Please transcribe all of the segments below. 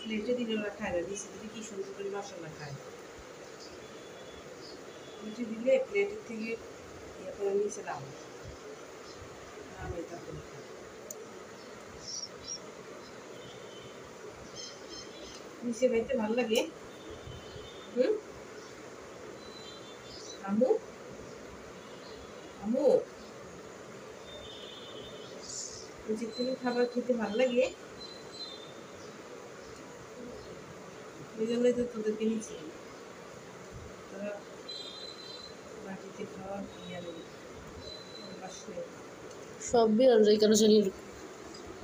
প্লেটে দিলে ওরা খায় না, নিচে দিলে কি সুন্দর করে মশলা খায়। প্লেটে দিলে প্লেটের থেকে ইয়ে করে নিচে দাও, আমি তারপরে নিচে খাইতে ভালো লাগে। আমু আমু নিচের থেকে খাবার খেতে ভালো লাগে, ওই জন্যই তো তোদেরকে নিচ্ছি। তোরা মাটিতে খাওয়া ইয়ে নেই, সব বিড়ালরাই কেন জানি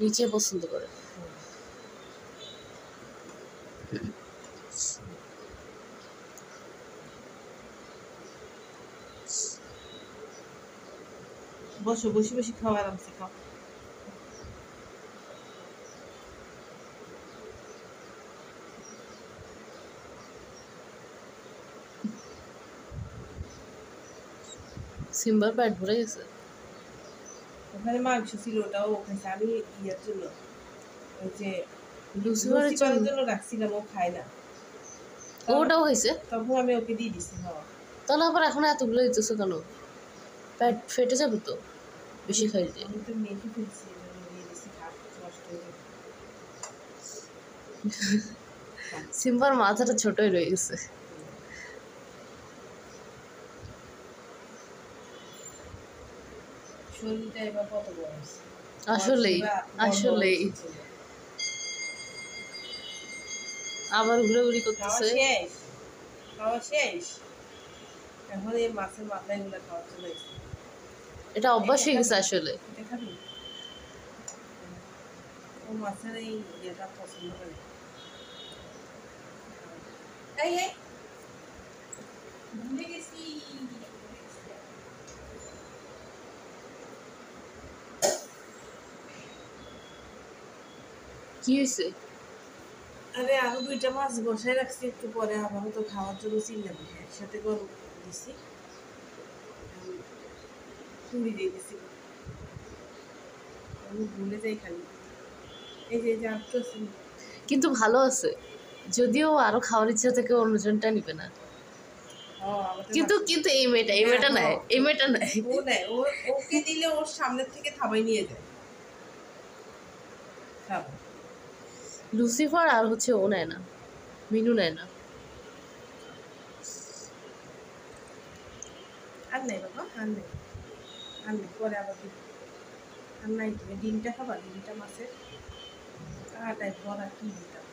নিচে পছন্দ করে। বসো, বসে বসে খাও, আরামসে খাও। সিম্বার পেট ভরে গেছে। ওখানে মাংস ছিল, ওটাও খাইছে। আমি ইয়ের জন্য, ওই যে লুসিফারের জন্য রাখছিলাম, ও খায় না, ওটাও হয়েছে। তখন আমি ওকে দিয়ে দিছি। তাহলে আবার এখন এতগুলো দিতেছো কেন? পেট ফেটে যাবে তো বেশি খাইলে। আমি তো মেখে ফেলছি, দিয়ে দিছি, নষ্ট হয়ে যাবে। সিম্বার মাথাটা ছোটই রয়ে গেছে। শরীরটা এবার কত বড় আছে, আসলেই আসলেই আবার ঘুরাঘুরি করতেছে। খাওয়া শেষ, এখন এই মাছের মাথায় গুলা খাওয়ার চলে এসেছে। এটা অভ্যাস হয়ে গেছে আসলে। এটা খাবি? ও মাছের এই ইয়েটা পছন্দ করে। এই এই ভুলে গেছি। কি হয়েছে? আরে আরো 2টা মাছ বসায় রাখছি, একটু পরে আবার তো খাওয়ার জন্য চিল্লা দিই, একসাথে গরম দিছি, চুড়ি দিয়ে দিছি। আমি ভুলে যাই খালি। এই যে কিন্তু ভালো আছে, যদিও আরো খাওয়ার ইচ্ছা থেকে অন্যজনটা নিবে না। কিন্তু কিন্তু এই মেয়েটা নাই, এই মেয়েটা নাই। ও নেয়, ওকে দিলে ওর সামনের থেকে থাবাই নিয়ে যায়। লুসিফার আর হচ্ছে ও নেয় না, মিনু নেয় না। আর নেই বাবা, আর নেই, আর নেই, পরে আবার দিব। আর নাই, তুমি ডিমটা খাবা? ডিমটা মাছের কাটায় ভরা কি দিতাম।